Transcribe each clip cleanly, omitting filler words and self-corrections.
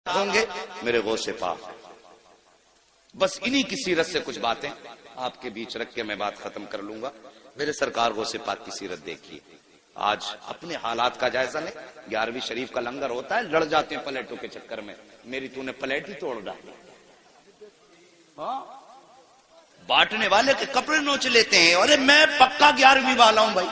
ہوں گے میرے غوث پاک. بس انہی کی سیرت سے کچھ باتیں آپ کے بیچ رکھ کے میں بات ختم کر لوں گا. میرے سرکار غوث پاک کی سیرت دیکھیے. آج اپنے حالات کا جائزہ لیں. 11ویں شریف کا لنگر ہوتا ہے, لڑ جاتے ہیں پلیٹوں کے چکر میں. میری تو نے پلیٹ ہی توڑ ڈالی. بانٹنے والے کے کپڑے نوچ لیتے ہیں. ارے میں پکا 11ویں والا ہوں بھائی.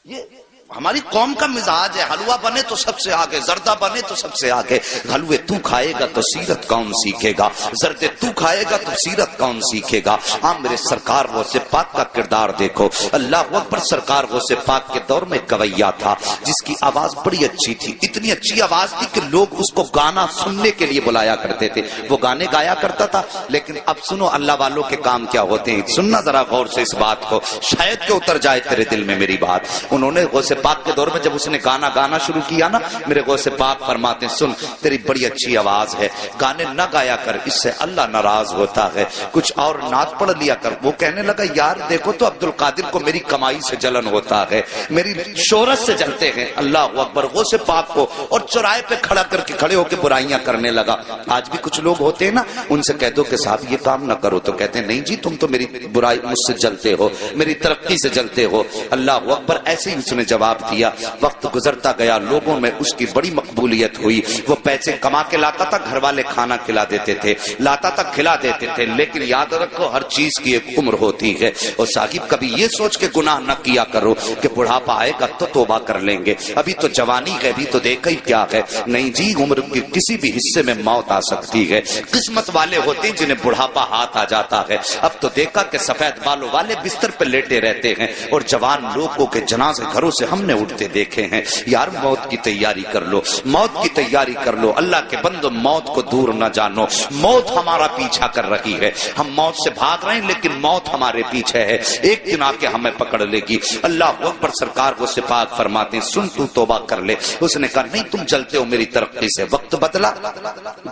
یہ ہماری قوم کا مزاج ہے. حلوہ بنے تو سب سے آگے, زردہ بنے تو سب سے آگے. حلوے تو کھائے گا تو سیرت کون سیکھے گا, زردے تو کھائے گا تو سیرت کون سیکھے گا. میرے سرکار غوث پاک کا کردار دیکھو. اللہ اکبر. سرکار غوث پاک کے دور میں گویا تھا جس کی آواز بڑی اچھی تھی. اتنی اچھی آواز تھی کہ لوگ اس کو گانا سننے کے لیے بلایا کرتے تھے. وہ گانے گایا کرتا تھا. لیکن اب سنو اللہ والوں کے کام کیا ہوتے ہیں. سننا ذرا غور سے اس بات کو, شاید کہ اتر جائے تیرے دل میں میری بات. انہوں نے غوث پاک کے دور میں جب اس نے گانا شروع کیا نا, میرے غوث پاک فرماتے ہیں سن تیری بڑی اچھی آواز ہے, گانے نہ گایا کر, اس سے اللہ ناراض ہوتا ہے. کچھ اور نعت پڑھ لیا کر. وہ کہنے لگا یار دیکھو تو عبد القادر کو میری کمائی سے جلن ہوتا ہے, میری شہرت سے جلتے ہیں. اللہ اکبر. غوث پاک کو اور چوراہے پہ کھڑے ہو کے برائیاں کرنے لگا. آج بھی کچھ لوگ ہوتے ہیں نا, ان سے کہہ دو کہ صاحب یہ کام نہ کرو, تو کہتے ہیں نہیں جی تم تو میری برائی مجھ سے جلتے ہو, میری ترقی سے جلتے ہو. اللہ اکبر. ایسے ہی اس نے جواب دیا. وقت گزرتا گیا, لوگوں میں اس کی بڑی مقبولیت ہوئی. وہ پیسے کما کے لاتا تھا, گھر والے کھانا کھلا دیتے تھے, لاتا تھا کھلا دیتے تھے. لیکن یاد رکھو ہر چیز کی ایک عمر ہوتی ہے. اور صاحب کبھی یہ سوچ کے گناہ نہ کیا کرو کہ بڑھاپا آئے گا تو توبہ کر لیں گے, ابھی تو جوانی ہے, ابھی تو دیکھا ہی کیا ہے. نہیں جی, عمر کے کسی بھی حصے میں موت آ سکتی ہے. قسمت والے ہوتے ہیں جنہیں بڑھاپا ہاتھ آ جاتا ہے. اب تو دیکھا کہ سفید بالوں والے بستر پہ لیٹے رہتے ہیں, اور جوان لوگوں کے جنازے گھروں سے ہم نے اٹھتے دیکھے ہیں. یار موت کی تیاری کر لو, موت کی تیاری کر لو. اللہ کے بندو موت کو دور نہ جانو. موت ہمارا پیچھا کر رہی ہے, ہم موت سے بھاگ رہے ہیں لیکن موت ہمارے پیچھے ہے, ایک دن آ کے ہمیں پکڑ لے گی. اللہ اکبر. سرکار کو پاک فرماتے ہیں سن تو توبہ کر لے. اس نے کہا نہیں تم جلتے ہو میری ترقی سے. وقت بدلا,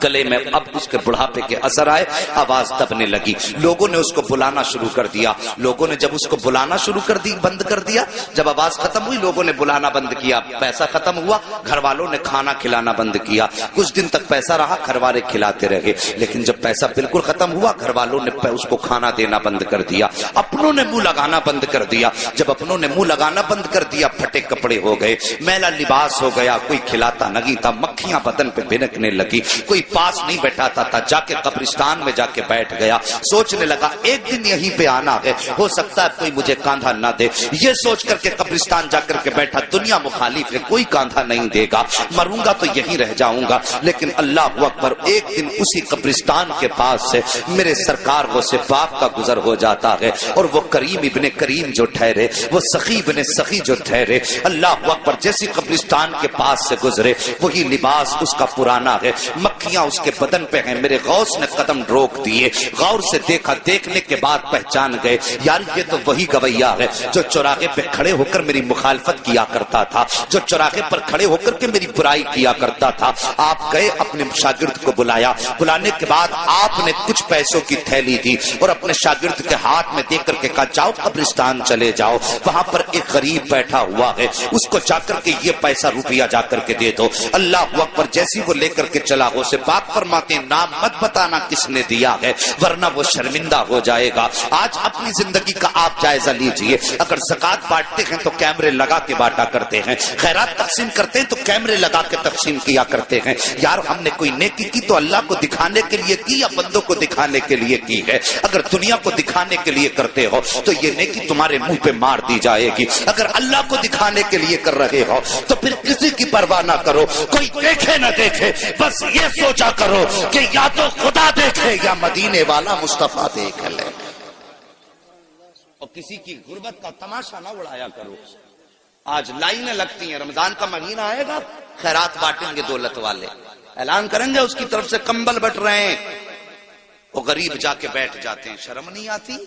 گلے میں اب اس کے بڑھاپے کے اثر آئے, آواز دبنے لگی. لوگوں نے اس کو بلانا شروع کر دیا. لوگوں نے جب اس کو بلانا شروع بند کر دیا, جب آواز ختم ہوئی لوگوں نے بلانا بند کیا. پیسہ ختم ہوا, گھر والوں نے کھانا کھلانا بند کیا. کچھ دن تک پیسہ رہا, گھر والے کھلاتے رہے. لیکن جب پیسہ بالکل ختم ہوا, گھر والوں نے اس کو کھانا دینا بند کر دیا. اپنوں نے منہ لگانا بند کر دیا. جب اپنوں نے منہ لگانا بند کر دیا, پھٹے کپڑے ہو گئے, میلا لباس ہو گیا, کوئی کھلاتا نہیں تھا, مکھیاں بدن پہ بھنکنے لگی, کوئی پاس نہیں بیٹھاتا تھا. جا کے قبرستان میں جا کے بیٹھ گیا. سوچنے لگا ایک دن یہیں پہ آنا ہے, ہو سکتا ہے کوئی مجھے کاندھا نہ دے. یہ سوچ کر کے قبرستان جا کر کے بیٹھا, دنیا مخالف ہے, کوئی کاندھا نہیں دے گا, مروں گا تو یہیں رہ جاؤں گا. لیکن اللہ اکبر, ایک دن اسی قبرستان کے پاس سے میرے سرکار غوث پاک کا گزر ہو جاتا ہے. اور وہ کریم ابن کریم جو ٹھہرے, وہ سخی ابن سخی جو ٹھہرے, اللہ اکبر, جیسی قبرستان کے پاس سے گزرے وہی لباس اس کا پرانا ہے, مکھیاں اس کے بدن پہ ہیں. میرے غوث نے قدم روک دیے, غور سے دیکھا, دیکھنے کے بعد پہچان گئے یار یہ تو وہی گویا ہے جو چوراہے پہ کھڑے ہو کر میری مخالفت کیا کرتا تھا, جو چوراہے پر کھڑے ہو کر کے میری برائی کیا کرتا تھا. آپ گئے, اپنے شاگرد کو بلایا. بلانے کے بعد آپ نے کچھ پیسوں کی تھیلی دی اور اپنے شاگرد کے ہاتھ میں دے کر کے کہا جاؤ قبرستان چلے جاؤ, وہاں پر ایک غریب بیٹھا ہوا ہے, اس کو جا کر کے یہ پیسہ روپیہ جا کر کے دے دو. اللہ اکبر. جیسی وہ لے کر کے چلا, غوث پاک فرماتے ہیں نام مت بتانا کس نے دیا ہے ورنہ وہ شرمندہ ہو جائے گا. آج اپنی زندگی کا آپ جائزہ لیجئے. اگر زکات بانٹتے ہیں تو کیمرے لگا کے بانٹا کرتے ہیں, خیرات تقسیم کرتے ہیں تو کیمرے لگا کے تقسیم کیا کرتے ہیں. یار ہم نے کوئی نیکی کی تو اللہ کو دکھانے کے لیے کی یا بندوں کو دکھانے کے لیے کی ہے. اگر دنیا کو دکھانے کے لیے کرتے ہو تو یہ نیکی تمہارے منہ پہ مار دی جائے گی. اگر اللہ کو دکھانے کے لیے کر رہے ہو تو پھر کسی کی پرواہ نہ کرو, کوئی دیکھے نہ دیکھے, بس یہ سوچا کرو کہ یا تو خدا دیکھے یا مدینے والا مصطفیٰ دیکھ لے. اور کسی کی غربت کا تماشا نہ اڑایا کرو. آج لائنیں لگتی ہیں, رمضان کا مہینہ آئے گا, خیرات بانٹیں گے دولت والے, اعلان کریں گے اس کی طرف سے کمبل بٹ رہے ہیں, وہ غریب جا کے بیٹھ جاتے ہیں. شرم نہیں آتی؟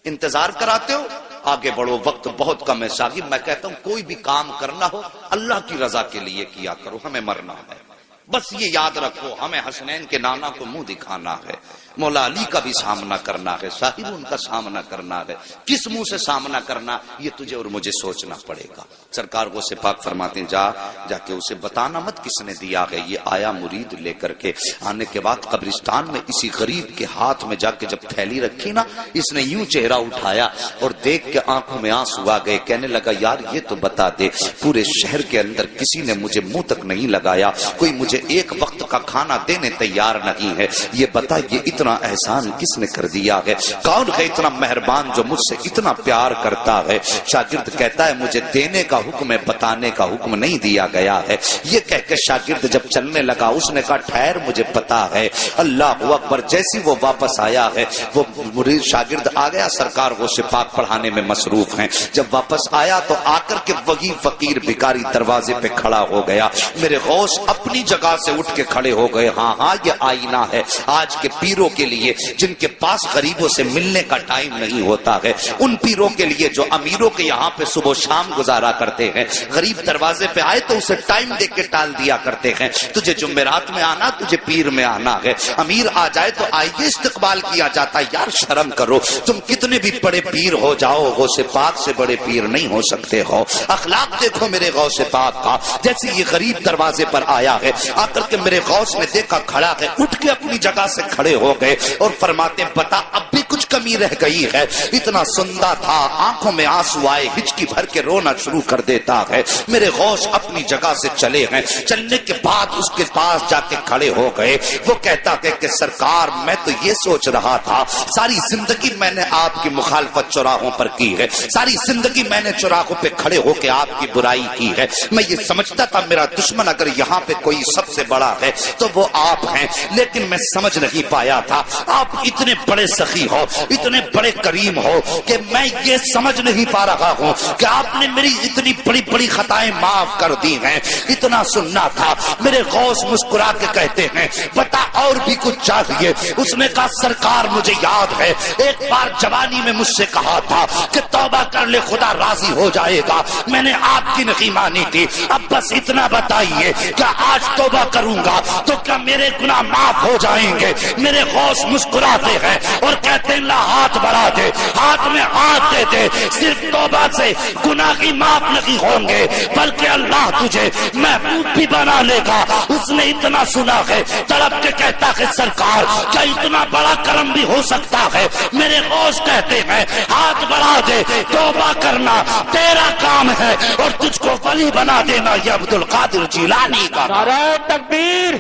انتظار کراتے ہو, آگے بڑھو, وقت بہت کم ہے. صاحب میں کہتا ہوں کوئی بھی کام کرنا ہو اللہ کی رضا کے لیے کیا کرو, ہمیں مرنا ہے. بس یہ یاد رکھو, ہمیں حسنین کے نانا کو منہ دکھانا ہے. مولا علی کا بھی سامنا کرنا ہے، صاحب ان کا سامنا کرنا ہے، کس منہ سے سامنا کرنا یہ تجھے اور مجھے سوچنا پڑے گا۔ سرکار غوث پاک فرماتے ہیں جا کے اسے بتانا مت کس نے دیا ہے۔ یہ آیا مرید لے کر کے، آنے کے بعد قبرستان میں اسی غریب کے ہاتھ میں جا کے جب تھیلی رکھی نا، اس نے یوں چہرہ اٹھایا اور دیکھ کے آنکھوں میں آنسو آ گئے، کہنے لگا یار یہ تو بتا دے، پورے شہر کے اندر کسی نے مجھے منہ تک نہیں لگایا، کوئی مجھے ایک وقت کا کھانا دینے تیار نہیں ہے، یہ بتا یہ اتنا احسان کس نے کر دیا ہے؟ کون ہے اتنا مہربان جو مجھ سے اتنا پیار کرتا ہے؟ شاگرد کہتا ہے مجھے دینے کا حکم ہے، بتانے کا حکم نہیں دیا گیا ہے۔ یہ کہہ کے شاگرد جب چلنے لگا، اس نے کہا ٹھہر مجھے پتا ہے۔ اللہ اکبر، جیسی وہ واپس آیا ہے، وہ مرید شاگرد آ گیا، سرکار غوث پاک پڑھانے میں مصروف ہیں۔ جب واپس آیا تو آ کر کے وہی فقیر بھکاری دروازے پہ کھڑا ہو گیا۔ میرے غوث اپنی جگہ سے اٹھ کے کھڑے ہو گئے۔ ہاں یہ آئینہ ہے آج کے پیروں کے لیے، جن کے پاس غریبوں سے ملنے کا ٹائم نہیں ہوتا ہے، ان پیروں کے لیے جو امیروں کے یہاں پہ صبح و شام گزارا کرتے ہیں، غریب دروازے پہ آئے تو اسے ٹائم دے کے ٹال دیا کرتے ہیں، تجھے جمعرات میں آنا، تجھے پیر میں آنا ہے۔ امیر آ جائے تو آئیے استقبال کیا جاتا ہے۔ یار شرم کرو، تم کتنے بھی بڑے پیر ہو جاؤ، غوث پاک سے بڑے پیر نہیں ہو سکتے ہو۔ اخلاق دیکھو میرے غوث پاک کا۔ جیسے یہ غریب دروازے پر آیا ہے، آ کر کے میرے غوث نے دیکھا کھڑا ہے، اٹھ کے اپنی جگہ سے کھڑے ہو گئے اور فرماتے بتا اب بھی کچھ کمی رہ گئی ہے؟ اتنا سندا تھا، آنکھوں میں آنسو آئے، ہچکی بھر کے رونا شروع کر دیتا ہے۔ میرے غوث اپنی جگہ سے چلے ہیں، چلنے کے بعد اس کے پاس جا کے کھڑے ہو گئے۔ وہ کہتا ہے کہ سرکار میں تو یہ سوچ رہا تھا، ساری زندگی میں نے آپ کی مخالفت چوراہوں پر کی ہے، ساری زندگی میں نے چوراہوں پہ کھڑے ہو کے آپ کی برائی کی ہے۔ میں یہ سمجھتا تھا میرا دشمن اگر یہاں پہ کوئی سب سے بڑا ہے تو وہ آپ ہیں، لیکن میں سمجھ نہیں پایا تھا آپ اتنے بڑے سخی ہو، اتنے بڑے کریم ہو کہ میں یہ سمجھ نہیں پا رہا ہوں کہ آپ نے میری اتنی بڑی بڑی خطائیں معاف کر دی ہیں۔ اتنا سننا تھا۔ میرے غوث مسکرا کے کہتے ہیں بتا اور بھی کچھ چاہیے؟ اس نے کہا سرکار مجھے یاد ہے ایک بار جوانی میں مجھ سے کہا تھا کہ توبہ کر لے خدا راضی ہو جائے گا، میں نے آپ کی نہیں مانی تھی، اب بس اتنا بتائیے کیا آج توبہ کروں گا تو کیا میرے گناہ معاف ہو جائیں گے؟ میرے غوث مسکراتے ہیں اور کہتے ہیں لا ہاتھ بڑھا دے، ہاتھ میں ہاتھ دے دے، صرف توبہ سے گناہ کی معاف نہیں ہوں گے بلکہ اللہ تجھے محبوب بھی بنا لے گا۔ اس نے اتنا سنا ہے، تڑپ کے کہتا ہے سرکار کیا اتنا بڑا کرم بھی ہو سکتا ہے؟ میرے غوث کہتے ہیں ہاتھ بڑھا دے، توبہ کرنا تیرا کام ہے اور تجھ کو ولی بنا دینا یہ عبد القادر جیلانی کا۔ نعرہ تکبیر،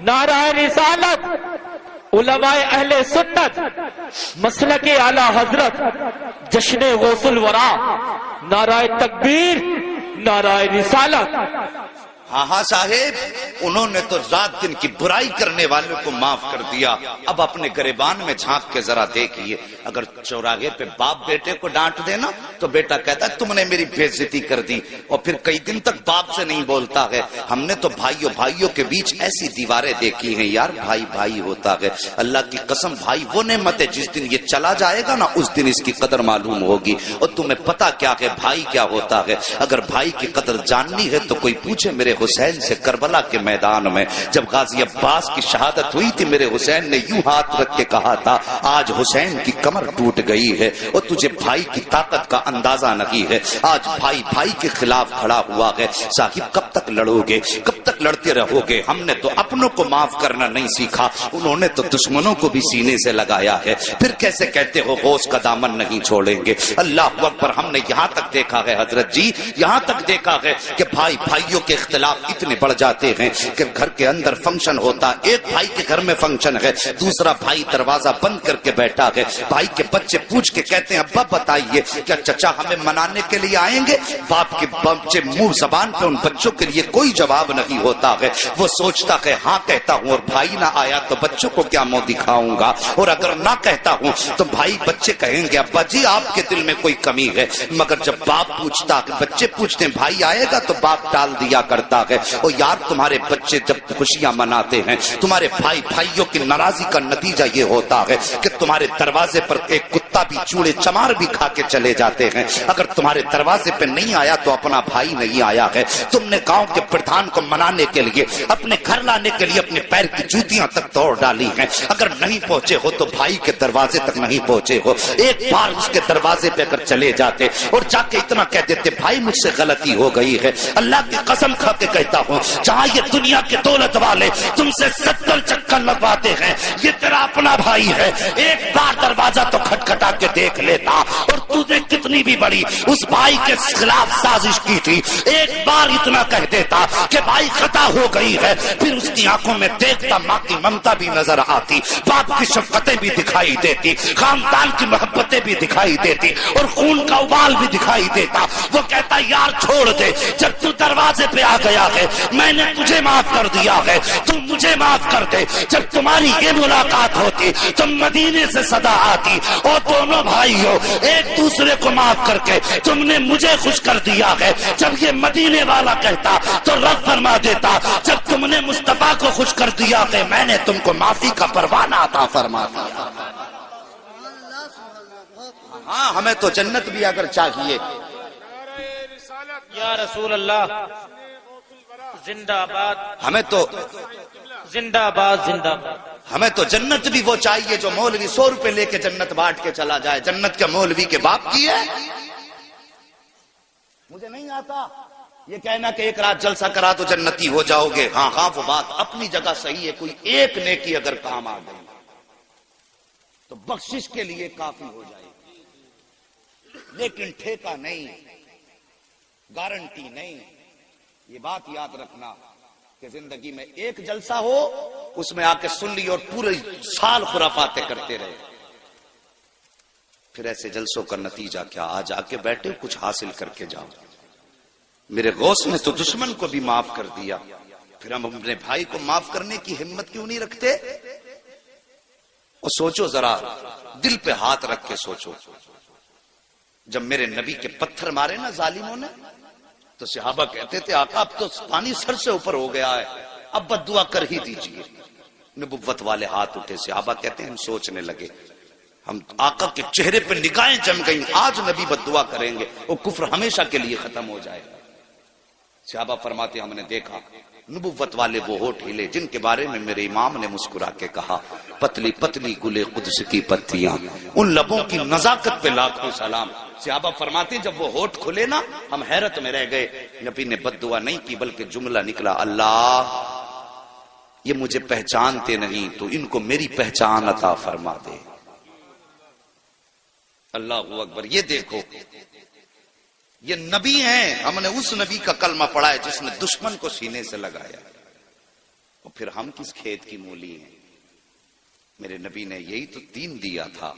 نعرہ رسالت، علماء اہل سنت، مسلک اعلی حضرت، جشن غوث الورا، نعرہ تکبیر، نعرہ رسالت۔ ہاں صاحب، انہوں نے تو رات دن کی برائی کرنے والوں کو معاف کر دیا۔ اب اپنے گریبان میں جھانک کے ذرا دیکھیے، اگر چوراہے پہ باپ بیٹے کو ڈانٹ دینا تو بیٹا کہتا ہے تم نے میری بے عزتی کر دی، اور پھر کئی دن تک باپ سے نہیں بولتا ہے۔ ہم نے تو بھائیوں کے بیچ ایسی دیواریں دیکھی ہیں یار، بھائی ہوتا ہے۔ اللہ کی قسم بھائی وہ نعمت ہے، جس دن یہ چلا جائے گا نا اس دن اس کی قدر معلوم ہوگی۔ اور تمہیں پتا کیا ہے بھائی کیا ہوتا ہے؟ اگر بھائی کی قدر جاننی ہے تو کوئی پوچھے میرے حسین سے کربلا کے میدان میں جب غازی عباس کی شہادت ہوئی تھی، میرے حسین نے یوں ہاتھ رکھ کے کہا تھا آج حسین کی کمر ٹوٹ گئی ہے، اور تجھے بھائی کی طاقت کا اندازہ نہیں ہے۔ آج بھائی کے خلاف کھڑا ہوا ہے۔ صاحب کب تک لڑو گے، کب تک لڑتے رہو گے؟ ہم نے تو اپنوں کو معاف کرنا نہیں سیکھا، انہوں نے تو دشمنوں کو بھی سینے سے لگایا ہے۔ پھر کیسے کہتے ہو غوث کا دامن نہیں چھوڑیں گے؟ اللہ اکبر، ہم نے یہاں تک دیکھا ہے حضرت جی، یہاں تک دیکھا ہے کہ بھائیوں کے اختلاف اتنے بڑھ جاتے ہیں کہ گھر کے اندر فنکشن ہوتا، ایک بھائی کے گھر میں فنکشن ہے، دوسرا بھائی دروازہ بند کر کے بیٹھا ہے، بھائی کے بچے پوچھ کے کہتے ہیں ابا بتائیے کیا چچا ہمیں منانے کے لیے آئیں گے؟ باپ کے بچے منہ زبان پہ ان بچوں کے لیے کوئی جواب نہیں ہوتا ہے، وہ سوچتا ہے ہاں کہتا ہوں اور بھائی نہ آیا تو بچوں کو کیا منہ دکھاؤں گا، اور اگر نہ کہتا ہوں تو بھائی بچے کہیں گے ابا جی آپ کے دل میں کوئی کمی ہے۔ مگر جب باپ پوچھتا، بچے پوچھتے ہیں بھائی آئے گا تو باپ ٹال دیا کرتا ہے۔ اور یار تمہارے بچے جب خوشیاں مناتے ہیں، تمہارے بھائیوں کی ناراضی کا نتیجہ یہ ہوتا ہے کہ تمہارے دروازے پر ایک کتا بھی چوڑے چمار بھی کھا کے چلے جاتے ہیں۔ اگر تمہارے دروازے پہ نہیں آیا تو اپنا بھائی نہیں آیا ہے۔ تم نے گاؤں کے پردھان کو منا لانے کے لیے, اپنے گھر لانے کے لیے اپنے پیر کی جوتیاں تک توڑ ڈالی ہیں. اگر نہیں پہنچے ہو تو بھائی کے دروازے تک نہیں پہنچے ہو, ایک بار اس کے دروازے پہ اگر چلے جاتے اور جا کے اتنا کہہ دیتے بھائی مجھ سے غلطی ہو گئی ہے, اللہ کی قسم کھا کے کہتا ہوں جہاں یہ دنیا کے دولت والے تم سے 70 چکر لگواتے ہیں, یہ تیرا اپنا بھائی ہے. ایک بار دروازہ تو کھٹکھٹا کے دیکھ لیتا, اور تو نے کتنی بھی بڑی اس بھائی کے خلاف سازش کی تھی, ایک بار اتنا کہہ دیتا کہ بھائی خطا ہو گئی ہے, پھر اس کی آنکھوں میں دیکھتا ماں کی ممتا بھی نظر آتی, باپ کی شفقتیں بھی دکھائی دیتی, خاندان کی محبتیں بھی دکھائی دیتی, اور خون کا ابال بھی دکھائی دیتا. وہ کہتا یار چھوڑ دے, جب تو دروازے پہ آ گیا ہے میں نے تجھے معاف کر دیا ہے, تم مجھے معاف کر دے. جب تمہاری یہ ملاقات ہوتی تم مدینے سے صدا آتی, اور دونوں بھائیوں ایک دوسرے کو معاف کر کے تم نے مجھے خوش کر دیا ہے. جب یہ مدینے والا کہتا تو رب فرما دیتا جب تم نے مصطفیٰ کو خوش کر دیا کہ میں نے تم کو معافی کا پروانہ عطا فرما دیا. ہاں ہمیں تو جنت بھی اگر چاہیے. یا رسول اللہ زندہ آباد, ہمیں تو زندہ آباد, زندہ آباد. ہمیں تو جنت بھی وہ چاہیے جو مولوی 100 روپے لے کے جنت بانٹ کے چلا جائے. جنت کے مولوی کے باپ کی ہے. مجھے نہیں آتا یہ کہنا کہ ایک رات جلسہ کرا تو جنتی ہو جاؤ گے. ہاں ہاں وہ بات اپنی جگہ صحیح ہے, کوئی ایک نیکی اگر کام آ گئی تو بخشش کے لیے کافی ہو جائے گی, لیکن ٹھیکہ نہیں, گارنٹی نہیں. یہ بات یاد رکھنا کہ زندگی میں ایک جلسہ ہو اس میں آ کے سن لی اور پورے سال خرافاتیں کرتے رہے, پھر ایسے جلسوں کا نتیجہ کیا؟ آج آ کے بیٹھے کچھ حاصل کر کے جاؤ. میرے غوث نے تو دشمن کو بھی معاف کر دیا, پھر ہم اپنے بھائی کو معاف کرنے کی ہمت کیوں نہیں رکھتے؟ اور سوچو ذرا, دل پہ ہاتھ رکھ کے سوچو, جب میرے نبی کے پتھر مارے نا ظالموں نے تو صحابہ کہتے تھے آقا اب تو پانی سر سے اوپر ہو گیا ہے, اب بد دعا کر ہی دیجئے. نبوت والے ہاتھ اٹھے, صحابہ کہتے ہیں ہم سوچنے لگے, ہم آقا کے چہرے پہ نگاہیں جم گئیں, آج نبی بد دعا کریں گے وہ کفر ہمیشہ کے لیے ختم ہو جائے. صحابہ فرماتے ہم نے دیکھا نبوت والے وہ ہونٹ ہلے جن کے بارے میں میرے امام نے مسکرا کے کہا پتلی پتلی گلے قدس کی پتیاں, ان لبوں کی نزاکت پہ لاکھوں سلام. صحابہ فرماتے جب وہ ہونٹ کھلے نا ہم حیرت میں رہ گئے. نبی نے بد دعا نہیں کی بلکہ جملہ نکلا, اللہ یہ مجھے پہچانتے نہیں تو ان کو میری پہچان عطا فرما دے. اللہ اکبر. یہ دیکھو یہ نبی ہیں, ہم نے اس نبی کا کلمہ پڑھا ہے جس نے دشمن کو سینے سے لگایا, اور پھر ہم کس کھیت کی مولی ہیں؟ میرے نبی نے یہی تو دین دیا تھا,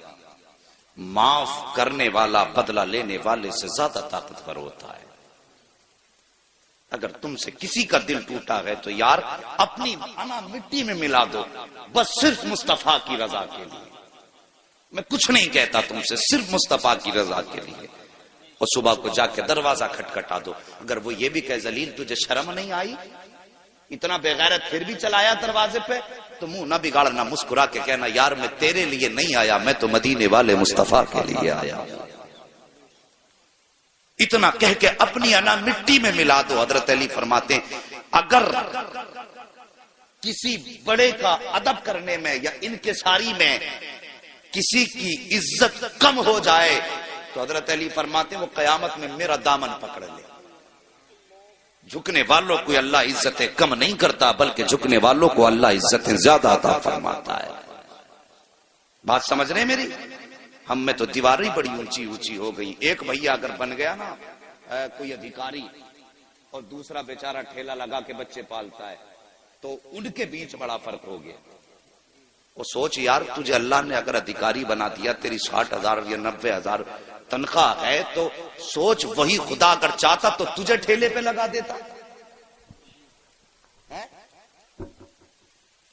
معاف کرنے والا بدلہ لینے والے سے زیادہ طاقتور ہوتا ہے. اگر تم سے کسی کا دل ٹوٹا ہے تو یار اپنی انا مٹی میں ملا دو, بس صرف مصطفیٰ کی رضا کے لیے. میں کچھ نہیں کہتا تم سے, صرف مصطفیٰ کی رضا کے لیے. اور صبح کو جا کے دروازہ کھٹکھٹا دو. اگر وہ یہ بھی کہے ذلیل تجھے شرم نہیں آئی, اتنا بے غیرت پھر بھی چلایا دروازے پہ, تو منہ نہ بگاڑنا, مسکرا کے کہنا یار میں تیرے لیے نہیں آیا, میں تو مدینے والے مصطفیٰ کے لیے آیا. اتنا کہہ کے اپنی انا مٹی میں ملا دو. حضرت علی فرماتے ہیں اگر کسی بڑے کا ادب کرنے میں یا انکساری میں کسی کی عزت کم ہو جائے تو حضرت علی فرماتے ہیں وہ قیامت میں میرا دامن پکڑ لے. جھکنے والوں کو اللہ عزتیں کم نہیں کرتا بلکہ جھکنے والوں کو اللہ عزتیں زیادہ عطا فرماتا ہے. بات سمجھ رہے ہیں میری؟ ہم میں تو دیواریں بڑی اونچی اونچی ہو گئی. ایک بھیا اگر بن گیا نا کوئی ادھیکاری اور دوسرا بیچارہ ٹھیلا لگا کے بچے پالتا ہے تو ان کے بیچ بڑا فرق ہو گیا. وہ سوچ یار تجھے اللہ نے اگر ادھیکاری بنا دیا, تیری 60,000 یا 90,000 تنخواہ ہے, تو سوچ وہی خدا اگر چاہتا تو تجھے ٹھیلے پہ لگا دیتا,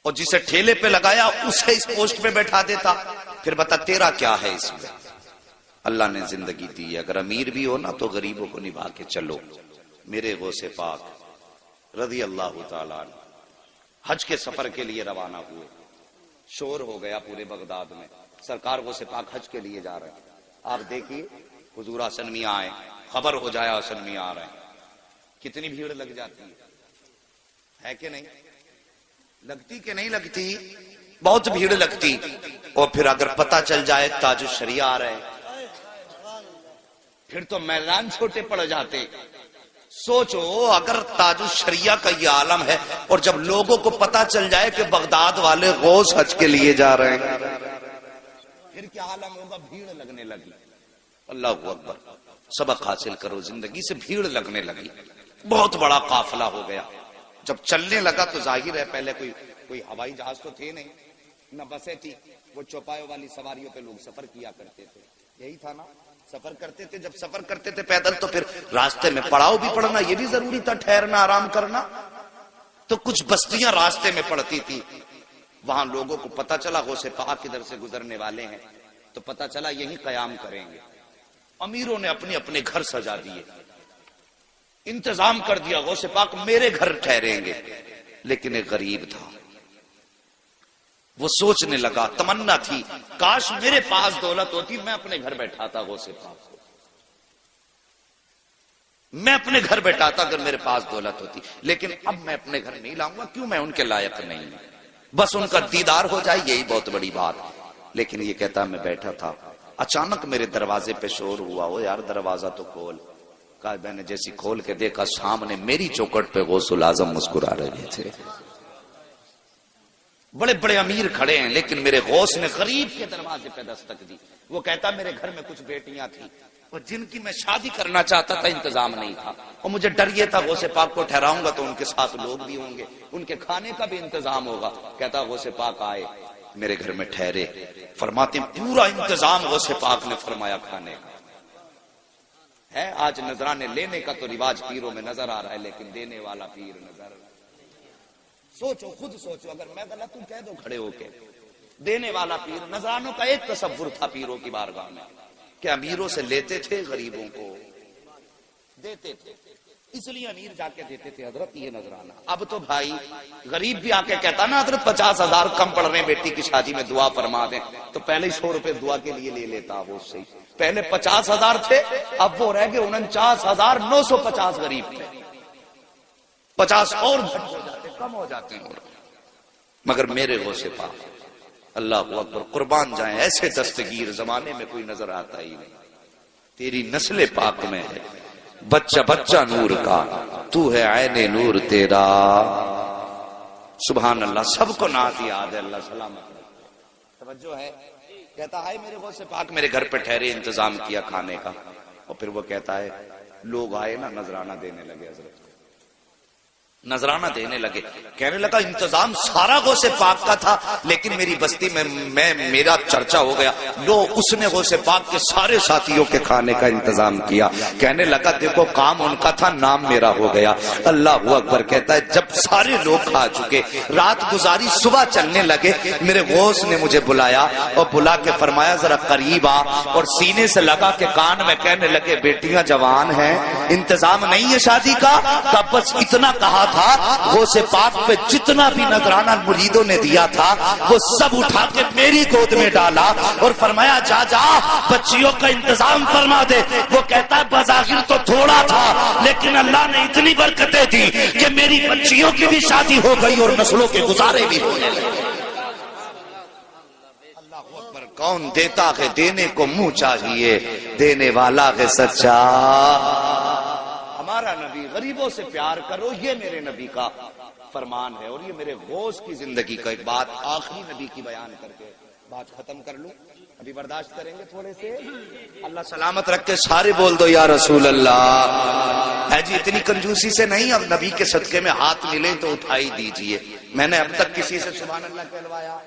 اور جسے ٹھیلے پہ لگایا اسے اس پوسٹ پہ بیٹھا دیتا. پھر بتا تیرا کیا ہے اس میں؟ اللہ نے زندگی دی ہے, اگر امیر بھی ہو نا تو غریبوں کو نبھا کے چلو. میرے غوث پاک رضی اللہ تعالیٰ عنہ حج کے سفر کے لیے روانہ ہوئے. شور ہو گیا پورے بغداد میں, سرکار غوث پاک حج کے لیے جا رہے ہیں. آپ دیکھیے حضور حسن میاں آئے, خبر ہو جائے حسن میاں آ رہے ہیں, کتنی بھیڑ لگ جاتی ہے. ہے کہ نہیں؟ لگتی کہ نہیں لگتی؟ بہت بھیڑ لگتی. اور پھر اگر پتا چل جائے تاج الشریعہ آ رہے پھر تو میدان چھوٹے پڑ جاتے. سوچو اگر تاج الشریعہ کا یہ عالم ہے اور جب لوگوں کو پتا چل جائے کہ بغداد والے غوث حج کے لیے جا رہے ہیں پھر کیا عالم ہوگا؟ بھیڑ لگنے لگی. اللہ اکبر. سبق حاصل کرو زندگی سے. بھیڑ لگنے لگی, بہت بڑا قافلہ ہو گیا. جب چلنے لگا تو ظاہر ہے پہلے کوئی ہوائی جہاز تو تھے نہیں, نہ بسیں تھی. وہ چوپایوں والی سواریوں پہ لوگ سفر کیا کرتے تھے. یہی تھا نا, سفر کرتے تھے. جب سفر کرتے تھے پیدل تو پھر راستے میں پڑاؤ بھی پڑنا یہ بھی ضروری تھا, ٹھہرنا آرام کرنا. تو کچھ بستیاں راستے میں پڑتی تھی. وہاں لوگوں کو پتا چلا غوث پاک ادھر سے گزرنے والے ہیں تو پتا چلا یہی قیام کریں گے. امیروں نے اپنے اپنے گھر سجا دیے, انتظام کر دیا غوث پاک میرے گھر ٹھہریں گے. لیکن ایک غریب تھا, وہ سوچنے لگا, تمنا تھی کاش میرے پاس دولت ہوتی میں اپنے گھر بیٹھاتا غوث پاک کو, میں اپنے گھر بیٹھاتا اگر میرے پاس دولت ہوتی. لیکن اب میں اپنے گھر نہیں لاؤں گا, کیوں؟ میں ان کے لائق نہیں, بس ان کا دیدار ہو جائے یہی بہت بڑی بات. لیکن یہ کہتا میں بیٹھا تھا, اچانک میرے دروازے پہ شور ہوا, وہ یار دروازہ تو کھول. کہا میں نے جیسی کھول کے دیکھا سامنے میری چوکھٹ پہ غوث الاعظم مسکرا رہے تھے. بڑے بڑے امیر کھڑے ہیں لیکن میرے غوث نے غریب کے دروازے پہ دستک دی. وہ کہتا میرے گھر میں کچھ بیٹیاں تھیں اور جن کی میں شادی کرنا چاہتا تھا, انتظام نہیں تھا, اور مجھے ڈر یہ تھا غوث پاک کو ٹھہراؤں گا تو ان کے ساتھ لوگ بھی ہوں گے, ان کے کھانے کا بھی انتظام ہوگا. کہتا غوث پاک آئے میرے گھر میں ٹھہرے. فرماتے پورا انتظام غوث پاک نے فرمایا کھانے کا ہے. آج نذرانے لینے کا تو رواج پیروں میں نظر آ رہا ہے لیکن دینے والا پیر نظر. سوچو, خود سوچو, اگر میں غلط ہوں کہہ دو کھڑے ہو کے. دینے والا پیر. نذرانوں کا ایک تصور تھا پیروں کی بارگاہ میں کہ امیروں سے لیتے تھے, غریبوں کو دیتے تھے, اس لیے امیر جا کے دیتے تھے حضرت یہ نذرانہ. اب تو بھائی غریب بھی آ کے کہتا نا حضرت 50,000 کم پڑ رہے ہیں بیٹی کی شادی میں دعا فرما دیں, تو پہلے 100 روپے دعا کے لیے لے لیتا وہ اس سے. پہلے 50,000 تھے, اب وہ رہ گئے 49,950 غریب تھے. 50 اور گھٹ ہو جاتے, کم ہو جاتے ہیں. مگر میرے غوث پاک اللہ اکبر قربان جائیں ایسے دستگیر زمانے میں کوئی نظر آتا ہی نہیں. تیری نسل پاک میں ہے بچہ بچہ نور کا, تو ہے عین نور تیرا. سبحان اللہ. سب کو نعت یاد ہے, اللہ سلامت. توجہ ہے. کہتا ہے میرے غوث پاک میرے گھر پہ ٹھہرے, انتظام کیا کھانے کا. اور پھر وہ کہتا ہے لوگ آئے نا نذرانہ دینے لگے حضرت, نذرانہ دینے لگے. کہنے لگا انتظام سارا غوث پاک کا تھا لیکن میری بستی میں میرا چرچا ہو گیا. لو اس نے غوث پاک کے سارے ساتھیوں کے کھانے کا انتظام کیا. کہنے لگا دیکھو کام ان کا تھا, نام میرا ہو گیا. اللہ اکبر. کہتا ہے جب سارے لوگ کھا چکے, رات گزاری, صبح چلنے لگے, میرے غوث نے مجھے بلایا اور بلا کے فرمایا ذرا قریب آ, اور سینے سے لگا کے کان میں کہنے لگے بیٹیاں جوان ہیں, انتظام نہیں ہے شادی کا. تب بس اتنا کہا تھا, غوث پاک پہ جتنا بھی نذرانہ مریدوں نے دیا تھا وہ سب اٹھا کے میری گود میں ڈالا اور فرمایا جا جا بچیوں کا انتظام فرما دے. وہ کہتا ہے بظاہر تو تھوڑا تھا لیکن اللہ نے اتنی برکتیں دی کہ میری بچیوں کی بھی شادی ہو گئی اور نسلوں کے گزارے بھی ہونے لگے. اللہ اکبر. کون دیتا ہے دینے کو منہ چاہیے, دینے والا ہے سچا. ہمارا نبی غریبوں سے پیار کرو, یہ میرے نبی کا فرمان ہے. اور یہ میرے غوث کی زندگی کا. ایک بات آخری نبی کی بیان کر کے بات ختم کر لوں, ابھی برداشت کریں گے تھوڑے سے. اللہ سلامت رکھ کے سارے بول دو یا رسول اللہ. ہے جی اتنی کنجوسی سے نہیں, اب نبی کے صدقے میں ہاتھ ملے تو اٹھائی دیجئے. میں نے اب تک کسی سے سبحان اللہ کہلوایا,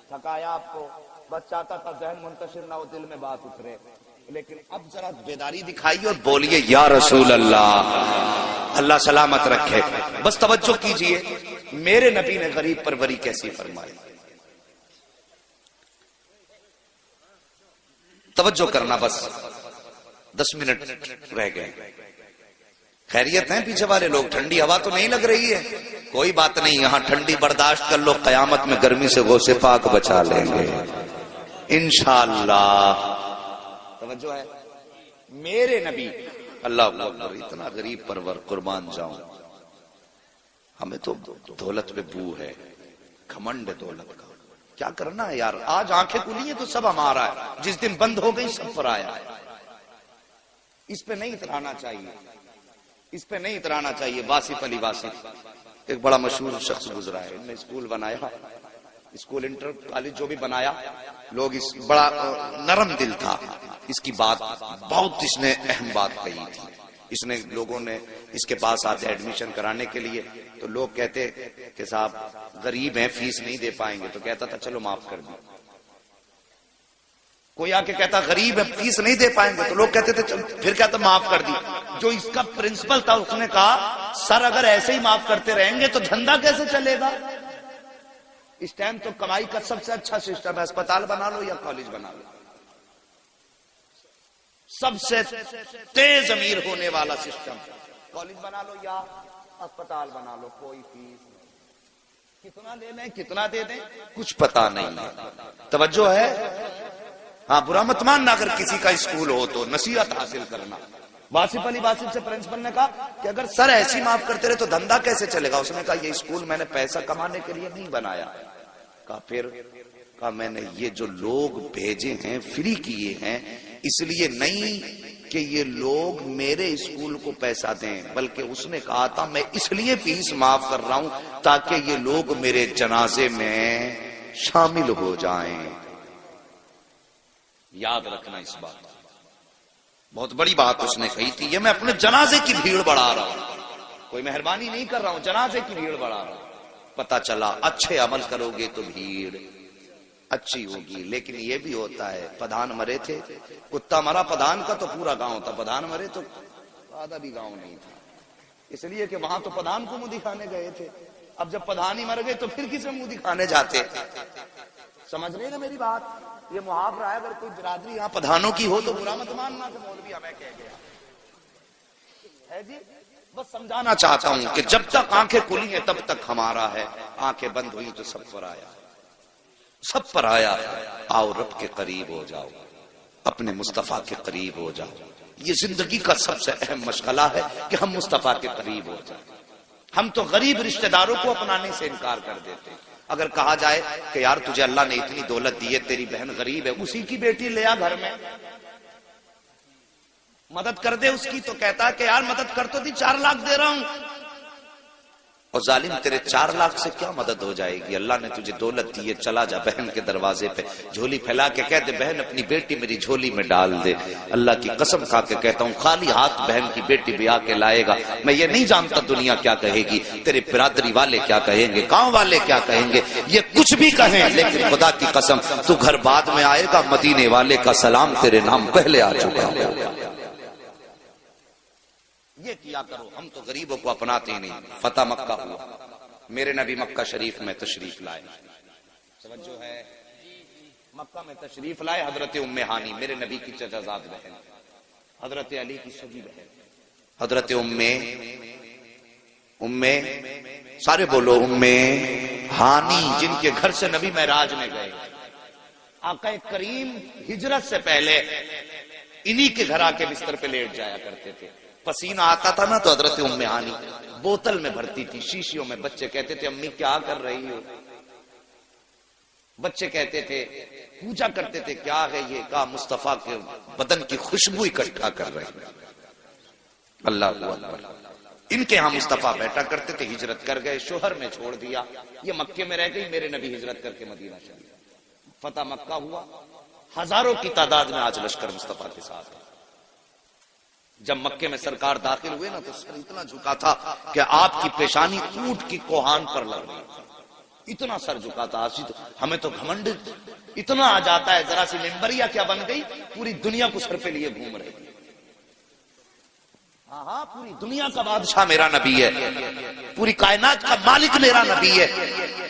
تھکایا آپ کو, بس چاہتا تھا ذہن منتشر نہ ہو, دل میں بات اترے. لیکن اب ذرا بیداری دکھائیے اور بولیے یا رسول اللہ. اللہ سلامت رکھے. بس توجہ کیجئے میرے نبی نے غریب پروری کیسی فرمائی. توجہ کرنا, بس 10 منٹ رہ گئے. خیریت ہیں پیچھے والے لوگ؟ ٹھنڈی ہوا تو نہیں لگ رہی ہے؟ کوئی بات نہیں, یہاں ٹھنڈی برداشت کر لو, قیامت میں گرمی سے غوث پاک بچا لیں گے انشاءاللہ. توجہ ہے. میرے نبی اللہ اکبر, اتنا غریب پرور قربان جاؤں. ہمیں تو دولت پہ بو ہے، گھمنڈ ہے دولت کا. کیا کرنا ہے یار؟ آج آنکھیں کھلی ہیں تو سب ہمارا ہے، جس دن بند ہو گئی سب پر آیا ہے. اس پہ نہیں اترانا چاہیے، اس پہ نہیں اترانا چاہیے. واصف علی واصف ایک بڑا مشہور شخص گزرا ہے، انہوں نے اسکول بنایا، اسکول انٹر کالج جو بھی بنایا، لوگ اس بڑا نرم دل تھا. اس کی بات بہت، اس نے اہم بات کہی تھی. اس نے لوگوں نے اس کے پاس آتے ایڈمیشن کرانے کے لیے، تو لوگ کہتے کہ صاحب غریب ہیں فیس نہیں دے پائیں گے، تو کہتا تھا چلو معاف کر دیں. کوئی آ کے کہتا غریب ہے فیس نہیں دے پائیں گے، تو لوگ کہتے تھے پھر کہتا معاف کر دی. جو اس کا پرنسپل تھا اس نے کہا سر اگر ایسے ہی معاف کرتے رہیں گے تو دھندا کیسے چلے گا؟ اس ٹائم تو کمائی کا سب سے اچھا سسٹم ہے، اسپتال بنا لو یا کالج بنا لو. سب سے تیز امیر ہونے والا سسٹم، کالج بنا لو یا اسپتال بنا لو، کوئی فیس نہیں. کتنا دے دیں کتنا دے دیں کچھ پتا نہیں ہے. توجہ ہے؟ ہاں برا مت ماننا اگر کسی کا اسکول ہو تو نصیحت حاصل کرنا. واصف علی واصف سے پرنسپل نے کہا کہ اگر سر ایسی معاف کرتے رہے تو دھندا کیسے چلے گا؟ اس نے کہا یہ اسکول میں نے پیسہ کمانے کے لیے نہیں بنایا. کہا پھر؟ کہا میں نے یہ جو لوگ بھیجے ہیں فری کیے ہیں، اس لیے نہیں کہ یہ لوگ میرے اسکول کو پیسہ دیں، بلکہ اس نے کہا تھا میں اس لیے فیس معاف کر رہا ہوں تاکہ یہ لوگ میرے جنازے میں شامل ہو جائیں. یاد رکھنا اس بات، بہت بڑی بات اس نے کہی تھی. یہ میں اپنے جنازے کی بھیڑ بڑھا رہا ہوں، کوئی مہربانی نہیں کر رہا ہوں، جنازے کی بھیڑ بڑھا رہا ہوں. پتا چلا اچھے عمل کرو گے تو بھیڑ اچھی ہوگی. لیکن یہ بھی ہوتا ہے، پدھان مرے تھے، کتا مرا پدھان کا تو پورا گاؤں تھا، پدھان مرے تو آدھا بھی گاؤں نہیں تھا، اس لیے کہ وہاں تو پدھان کو منہ دکھانے گئے تھے. اب جب پدھان ہی مر گئے تو پھر کسے منہ دکھانے جاتے؟ سمجھ رہے نا میری بات؟ یہ محاورہ ہے، اگر کوئی برادری یہاں پدھانوں کی ہو تو برا مت ماننا کہ مولوی ہمیں کہہ گیا ہے جی. بس سمجھانا چاہتا ہوں کہ جب تک آنکھیں کھلی ہیں تب تک ہمارا ہے، آنکھیں بند ہوئی تو سب پر آیا، سب پر آیا. آؤ رب کے قریب ہو جاؤ، اپنے مصطفیٰ کے قریب ہو جاؤ. یہ زندگی کا سب سے اہم مشغلہ ہے کہ ہم مصطفیٰ کے قریب ہو جائیں. ہم تو غریب رشتہ داروں کو اپنانے سے انکار کر دیتے ہیں. اگر کہا جائے کہ یار تجھے اللہ نے اتنی دولت دی ہے، تیری بہن غریب ہے، اسی کی بیٹی لے آ گھر میں مدد کر دے اس کی، تو کہتا ہے کہ یار مدد کر تو دی، 4 لاکھ دے رہا ہوں. اور ظالم تیرے 4 لاکھ سے کیا مدد ہو جائے گی؟ اللہ نے تجھے دولت دی ہے، چلا جا بہن کے دروازے پہ جھولی پھیلا کے کہہ دے بہن اپنی بیٹی میری جھولی میں ڈال دے. اللہ کی قسم کھا کے کہتا ہوں خالی ہاتھ بہن کی بیٹی بھی آ کے لائے گا، میں یہ نہیں جانتا دنیا کیا کہے گی، تیرے برادری والے کیا کہیں گے، گاؤں والے کیا کہیں گے، یہ کچھ بھی کہیں، لیکن خدا کی قسم تو گھر بعد میں آئے گا، مدینے والے کا سلام تیرے نام پہلے آ چکا ہے. یہ کیا کرو. ہم تو غریبوں کو اپناتے ہی نہیں. فتح مکہ ہوا، میرے نبی مکہ شریف میں تشریف لائے. توجہ ہے؟ مکہ میں تشریف لائے. حضرت ام ہانی میرے نبی کی چچا زاد بہن، حضرت علی کی سگی بہن، حضرت ام سارے بولو ام ہانی، جن کے گھر سے نبی معراج میں گئے. آقا کریم ہجرت سے پہلے انہی کے گھر آ کے بستر پہ لیٹ جایا کرتے تھے. پسینہ آتا تھا نا تو حضرت ام ہانی بوتل میں بھرتی تھی، شیشیوں میں. بچے کہتے تھے امی کیا کر رہی ہو؟ بچے کہتے تھے پوچھا کرتے تھے کیا ہے یہ؟ کہا مصطفیٰ کے بدن کی خوشبو اکٹھا کر رہے ہیں. اللہ اکبر. ان کے ہاں مصطفیٰ بیٹھا کرتے تھے. ہجرت کر گئے، شوہر میں چھوڑ دیا، یہ مکے میں رہ گئی. میرے نبی ہجرت کر کے مدینہ چلے. فتح مکہ ہوا، ہزاروں کی تعداد میں آج لشکر مصطفیٰ کے ساتھ. جب مکے میں سرکار داخل ہوئے نا تو سر اتنا جھکا تھا کہ آپ کی پیشانی اونٹ کی کوہان پر لگ رہی تھی، اتنا سر جھکا تھا. ہمیں تو گھمنڈ اتنا آ جاتا ہے، ذرا سی منبریا کیا بن گئی، پوری دنیا کو سر پہ لیے گھوم رہی. ہاں پوری دنیا کا بادشاہ میرا نبی ہے، پوری کائنات کا مالک میرا نبی ہے،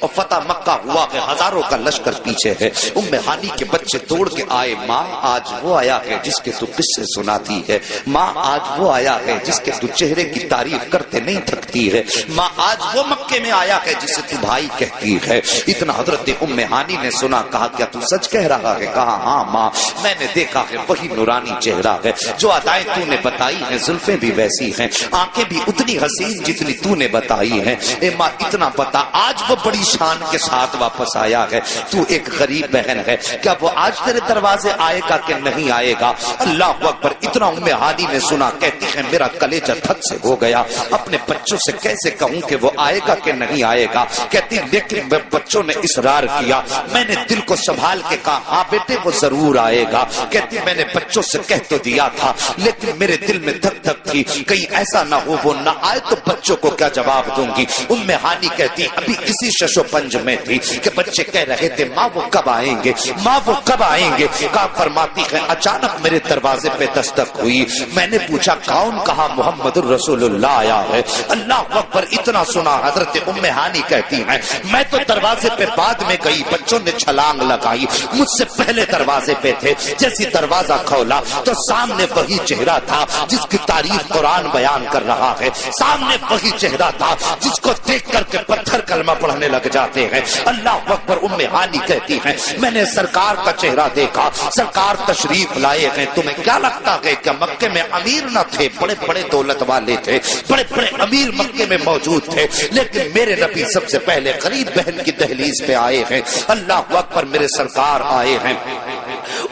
اور فتح مکہ ہوا کہ ہزاروں کا لشکر پیچھے ہے. ام ہانی کے بچے توڑ کے آئے. ماں آج وہ آیا ہے جس کے تو قصے سناتی ہے. ماں آج وہ آیا ہے جس کے تو چہرے کی تعریف کرتے نہیں تھکتی ہے. ماں آج وہ مکے میں آیا ہے جسے تو بھائی کہتی ہے. اتنا حضرت ام ہانی نے سنا. کہا کیا تو سچ کہہ رہا ہے؟ کہا ہاں ماں میں نے دیکھا ہے وہی نورانی چہرہ ہے جو ادائیں تو نے بتائی ہیں. زلفیں بھی ویسی ہیں, آنکھیں بھی اتنی حسین جتنی تو نے بتائی ہیں. اے ماں اتنا بتا, آج وہ بڑی شان کے ساتھ واپس آیا ہے. تو ایک غریب بہن ہے, کیا وہ آج تیرے دروازے آئے گا کہ نہیں آئے گا؟ اللہ اکبر. اتنا ام ہانی نے سنا. کہتی ہے میرا کلیجہ تھک سے ہو گیا, اپنے بچوں سے کیسے کہوں کہ وہ آئے گا کہ نہیں آئے گا. کہتی لیکن بچوں نے اصرار کیا. میں نے دل کو سنبھال کے کہا ہاں بیٹے وہ ضرور آئے گا. کہتی میں نے بچوں سے کہہ تو دیا تھا لیکن میرے دل میں دھک دھک تھی, کہیں ایسا نہ ہو وہ نہ آئے تو بچوں کو کیا جواب دوں گی. ام ہانی کہتی ابھی اسی شش و پنج میں تھی کہ بچے کہہ رہے تھے ماں وہ کب آئیں گے, ماں وہ کب آئیں گے. کہا فرماتی ہے اچانک میرے دروازے پہ دستک ہوئی. میں نے پوچھا کون؟ کہا محمد الرسول اللہ آیا ہے. اللہ اکبر. اتنا سنا. حضرت ام ہانی کہتی ہیں میں تو دروازے پہ بعد میں گئی, بچوں نے چھلانگ لگائی, مجھ سے پہلے دروازے پہ تھے. جیسی دروازہ کھولا تو سامنے وہی چہرہ تھا جس کی تعریف قرآن بیان کر رہا ہے. سامنے وہی چہرہ تھا جس کو دیکھ کر کے پتھر کلمہ پڑھنے لگ جاتے ہیں. اللہ اکبر. ام ہانی کہتی ہیں میں نے سرکار کا چہرہ دیکھا, سرکار تشریف لائے ہیں. تمہیں کیا لگتا ہے کہ مکے میں امیر نہ تھے؟ بڑے بڑے دولت والے تھے, بڑے بڑے امیر مکے میں موجود تھے, لیکن میرے نبی سب سے پہلے غریب بہن کی دہلیز پہ آئے ہیں. اللہ اکبر. میرے سرکار آئے ہیں.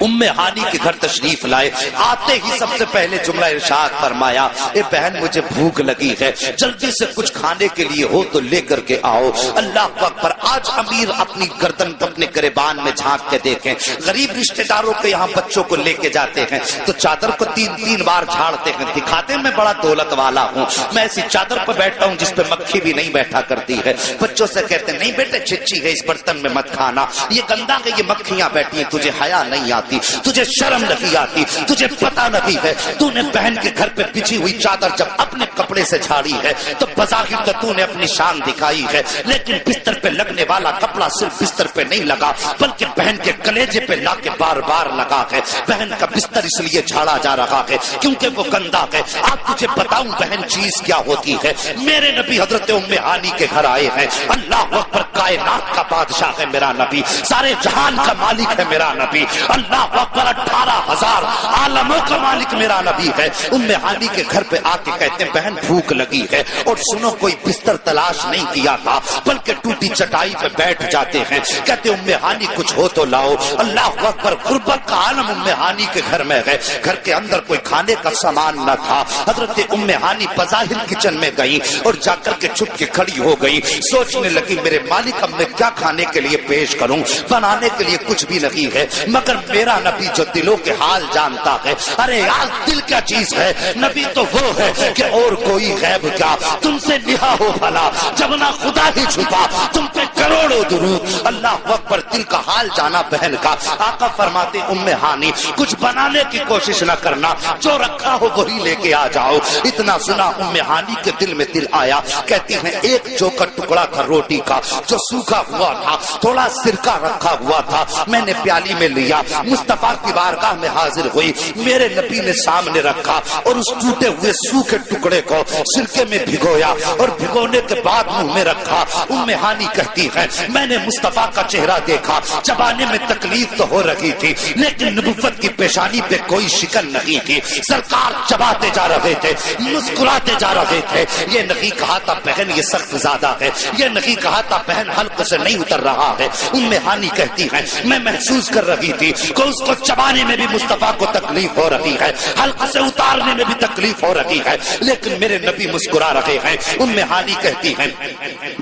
ام ہانی کے گھر تشریف لائے. آتے ہی سب سے پہلے جملہ ارشاد فرمایا اے بہن مجھے بھوک لگی ہے, جلدی سے کچھ کھانے کے لیے ہو تو لے کر کے آؤ. اللہ اکبر. آج امیر اپنی گردن اپنے گریبان میں جھانک کے دیکھیں, غریب رشتہ داروں کے یہاں بچوں کو لے کے جاتے ہیں تو چادر کو تین تین بار جھاڑتے ہیں, دکھاتے میں بڑا دولت والا ہوں, میں ایسی چادر پر بیٹھتا ہوں جس پہ مکھی بھی نہیں بیٹھا کرتی ہے. بچوں سے کہتے نہیں بیٹے چچی ہے اس برتن میں مت کھانا, یہ گندا ہے, یہ مکھیاں بیٹھی ہیں, تجھے حیا نہیں آتی, تجھے شرم نہیں آتی, تجھے پتا نہیں ہے. تو نے بہن کے گھر پہ بچھی ہوئی چادر جب اپنے کپڑے سے جھاڑی ہے تو بظاہر تو نے اپنی شان دکھائی ہے, لیکن بستر پہ لگنے والا کپڑا صرف بستر پہ نہیں لگا بلکہ بہن کے کلیجے پہ لا کے بار بار لگا ہے. بہن کا بستر اس لیے جھاڑا جا رہا ہے کیونکہ وہ گندا ہے. آپ تجھے بتاؤں بہن چیز کیا ہوتی ہے. میرے نبی حضرت ام ہانی کے گھر آئے ہیں. اللہ اکبر. کائنات کا بادشاہ ہے میرا نبی, سارے جہان کا مالک ہے میرا نبی. اللہ اکبر. 18,000 عالموں کا مالک میرا نبی ہے. ام ہانی کے گھر پہ آ کے کہتے ہیں بہن بھوک لگی ہے, اور سنو کوئی بستر تلاش نہیں کیا تھا بلکہ ٹوٹی چٹائی پہ بیٹھ جاتے ہیں. کہتے ام ہانی کچھ ہو تو لاؤ. اللہ اکبر. غربت کا عالم ام ہانی کے گھر میں ہے. گھر کے اندر کوئی کھانے کا سامان نہ تھا. حضرت ام ہانی بظاہر کچن میں گئی اور جا کر کے چھپ کے کھڑی ہو گئی. سوچنے لگی میرے مالک اب میں کیا کھانے کے لیے پیش کروں, بنانے کے لیے کچھ بھی نہیں ہے, مگر میرا نبی جو دلوں کے حال جانتا ہے. ارے یار دل کیا چیز ہے, نبی تو وہ ہے کہ اور کوئی غیب کیا. تم سے نہا ہو بھلا جب نہ خدا ہی چھپا, تم پہ کروڑوں درود. اللہ اکبر. دل کا حال جانا بہن کا. آقا فرماتے ام ہانی کچھ بنانے کی کوشش نہ کرنا, جو رکھا ہو وہی لے کے آ جاؤ. اتنا سنا ام ہانی کے دل میں دل آیا. کہتی ہیں ایک جو کا ٹکڑا تھا روٹی کا جو سوکھا ہوا تھا, تھوڑا سرکہ رکھا ہوا تھا, میں نے پیالی میں لیا, مصطفیٰ کی بارگاہ میں حاضر ہوئی, میرے نبی نے سامنے رکھا اور اس ٹوٹے ہوئے سوکھے ٹکڑے کو سرکے میں بھگویا اور بھگونے کے بعد منہ میں رکھا. ام ہانی کہتی ہے میں نے مصطفیٰ کا چہرہ دیکھا, چبانے میں تکلیف تو ہو رہی تھی لیکن نبوت کی پیشانی پہ کوئی شکن نہیں تھی. سرکار چباتے جا رہے تھے, مسکراتے جا رہے تھے. یہ نہیں کہا تھا بہن یہ سخت زیادہ ہے, یہ نہیں کہا تھا بہن حلق سے نہیں اتر رہا ہے. ام ہانی کہتی ہے میں محسوس کر رہی تھی کہ اس کو چبانے میں بھی مصطفیٰ کو تکلیف ہو رہی ہے, حلق سے اتارنے میں بھی تکلیف ہو رہی ہے, لیکن میرے نبی مسکرا رہے ہیں. ام ہانی کہتی ہیں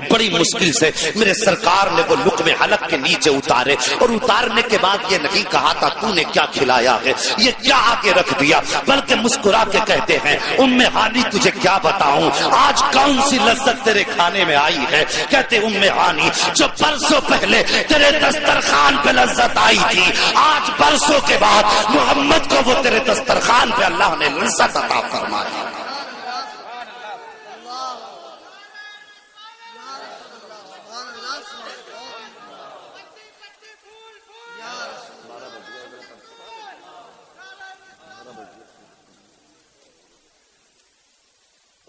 بڑی مشکل سے میرے سرکار نے وہ لقمے حلق کے نیچے اتارے, اور اتارنے کے بعد یہ نہیں کہا تھا تو نے کیا کھلایا ہے, یہ کیا آگے رکھ دیا, بلکہ مسکرا کے کہتے ہیں ام ہانی تجھے کیا بتاؤں آج کون سی لذت تیرے کھانے میں آئی ہے. کہتے ام ہانی جو برسوں پہلے تیرے دسترخوان پہ لذت آئی تھی, آج برسوں کے بعد محمد کو وہ تیرے دسترخوان پہ اللہ نے لذت عطا فرمائی.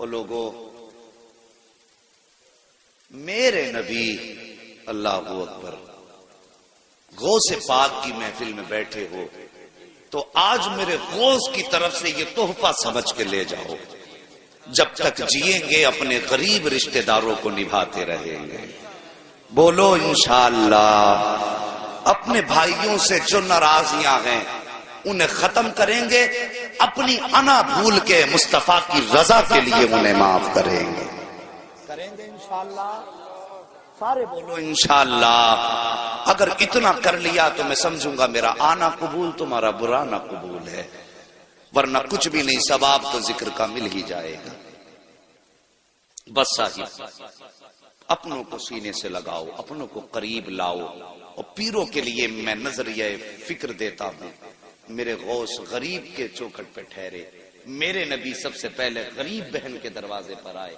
او لوگو، میرے نبی اللہ اکبر غوث پاک کی محفل میں بیٹھے ہو تو آج میرے غوث کی طرف سے یہ تحفہ سمجھ کے لے جاؤ، جب تک جیئیں گے اپنے غریب رشتہ داروں کو نبھاتے رہیں گے۔ بولو انشاءاللہ۔ اپنے بھائیوں سے جو ناراضیاں ہیں انہیں ختم کریں گے، اپنی انا بھول کے مصطفیٰ کی رضا کے لیے انہیں معاف کریں گے انشاءاللہ۔ سارے بولو انشاءاللہ۔ اگر اتنا کر لیا تو میں سمجھوں گا میرا آنا قبول، تمہارا برانا قبول ہے، ورنہ کچھ بھی نہیں، ثواب تو ذکر کا مل ہی جائے گا۔ بس صاحب اپنوں کو سینے سے لگاؤ، اپنوں کو قریب لاؤ، اور پیروں کے لیے میں نظریہ فکر دیتا ہوں۔ میرے غوث غریب کے چوکھٹ پہ ٹھہرے، میرے نبی سب سے پہلے غریب بہن کے دروازے پر آئے۔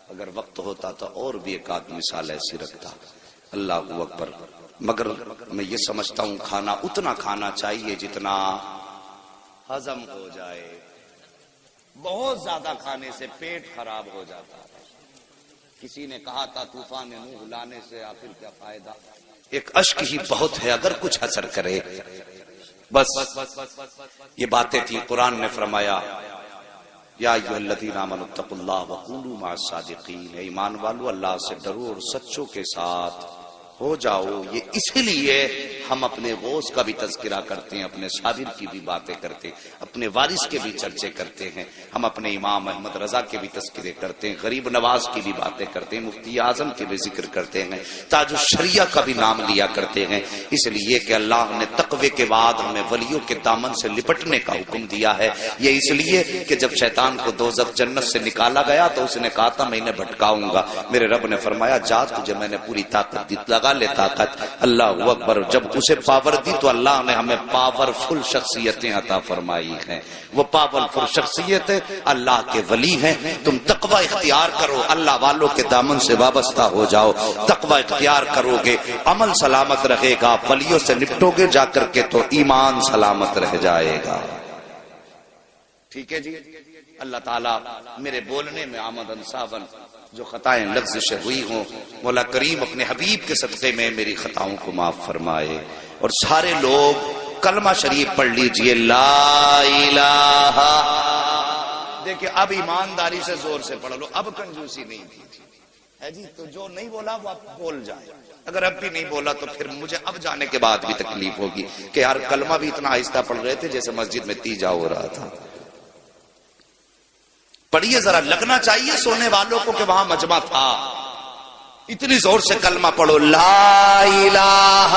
اگر وقت ہوتا تو اور بھی ایک آدھ مثال ایسی رکھتا۔ اللہ اکبر۔ مگر میں یہ سمجھتا ہوں کھانا اتنا کھانا چاہیے جتنا ہضم ہو جائے، بہت زیادہ کھانے سے پیٹ خراب ہو جاتا ہے۔ کسی نے کہا تھا طوفان نوح لانے سے آخر کیا فائدہ، ایک اشک ہی بہت ہے اگر کچھ اثر کرے۔ بس یہ باتیں تھی۔ قرآن نے فرمایا یا ایھا الذین آمنوا اتقوا اللہ وکونوا مع الصادقین، ایمان والو اللہ سے ڈرو اور سچوں کے ساتھ ہو جاؤ۔ یہ اسی لیے ہم اپنے غوث کا بھی تذکرہ کرتے ہیں، اپنے صابر کی بھی باتیں کرتے ہیں، اپنے وارث کے بھی چرچے کرتے ہیں، ہم اپنے امام احمد رضا کے بھی تذکرے کرتے ہیں، غریب نواز کی بھی باتیں کرتے ہیں، مفتی اعظم کے بھی ذکر کرتے ہیں، تاج الشریعہ کا بھی نام لیا کرتے ہیں، اس لیے کہ اللہ نے تقوی کے بعد ہمیں ولیوں کے دامن سے لپٹنے کا حکم دیا ہے۔ یہ اس لیے کہ جب شیطان کو دوزخ جنت سے نکالا گیا تو اس نے کہا تھا میں انہیں بھٹکاؤں گا، میرے رب نے فرمایا جا تجھے میں نے پوری طاقت دی، لگا لے طاقت۔ اللہ اکبر۔ جب اسے پاور دی تو اللہ نے ہمیں پاورفل شخصیتیں عطا فرمائی ہیں، وہ پاورفل شخصیتیں اللہ کے ولی ہیں۔ تم تقوی اختیار کرو، اللہ والوں کے دامن سے وابستہ ہو جاؤ، تقوی اختیار کرو گے، عمل سلامت رہے گا، ولیوں سے نپٹو گے جا کر کے تو ایمان سلامت رہ جائے گا۔ ٹھیک ہے جی۔ اللہ تعالیٰ میرے بولنے میں آمدن صابن جو خطائیں لفظ سے ہوئی ہوں، مولا کریم اپنے حبیب کے صدقے میں میری خطاؤں کو معاف فرمائے۔ اور سارے لوگ کلمہ شریف پڑھ لیجئے، لا الہ۔ دیکھیں اب ایمانداری سے زور سے پڑھ لو، اب کنجوسی نہیں کیجیے ہے جی، تو جو نہیں بولا وہ اب بول جائے، اگر اب بھی نہیں بولا تو پھر مجھے اب جانے کے بعد بھی تکلیف ہوگی کہ یار کلمہ بھی اتنا آہستہ پڑھ رہے تھے جیسے مسجد میں تیجا ہو رہا تھا۔ پڑھیے ذرا، لگنا چاہیے سونے والوں کو کہ وہاں مجمع تھا۔ اتنی زور سے کلمہ پڑھو، لا الہ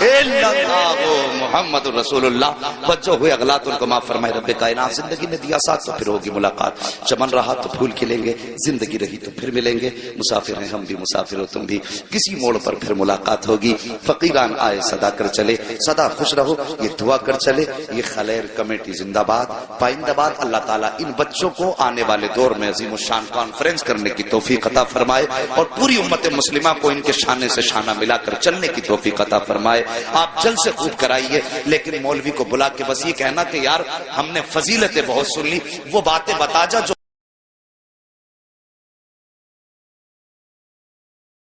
الا اللہ محمد رسول اللہ۔ بچوں ہوئے اغلاط ان کو معاف فرمائے رب کائنات۔ زندگی میں دیا ساتھ تو پھر ہوگی ملاقات، چمن رہا تو پھول کھلیں گے، زندگی رہی تو پھر ملیں گے، مسافر ہیں ہم بھی مسافر ہو تم بھی، کسی موڑ پر پھر ملاقات ہوگی۔ فقیران آئے صدا کر چلے، صدا خوش رہو یہ دعا کر چلے۔ یہ خلیر کمیٹی زندہ باد، پائندہ باد۔ اللہ تعالیٰ ان بچوں کو آنے والے دور میں عظیم الشان کانفرنس کرنے کی توفیق عطا فرمائے، اور پوری امت مسلمہ کو ان کے شانے سے شانہ ملا کر چلنے کی توفیق عطا فرمائے۔ آپ جلد سے خوب کرائیے، لیکن مولوی کو بلا کے بس یہ کہنا کہ یار ہم نے فضیلتیں بہت سن لی، وہ باتیں بتا جا جو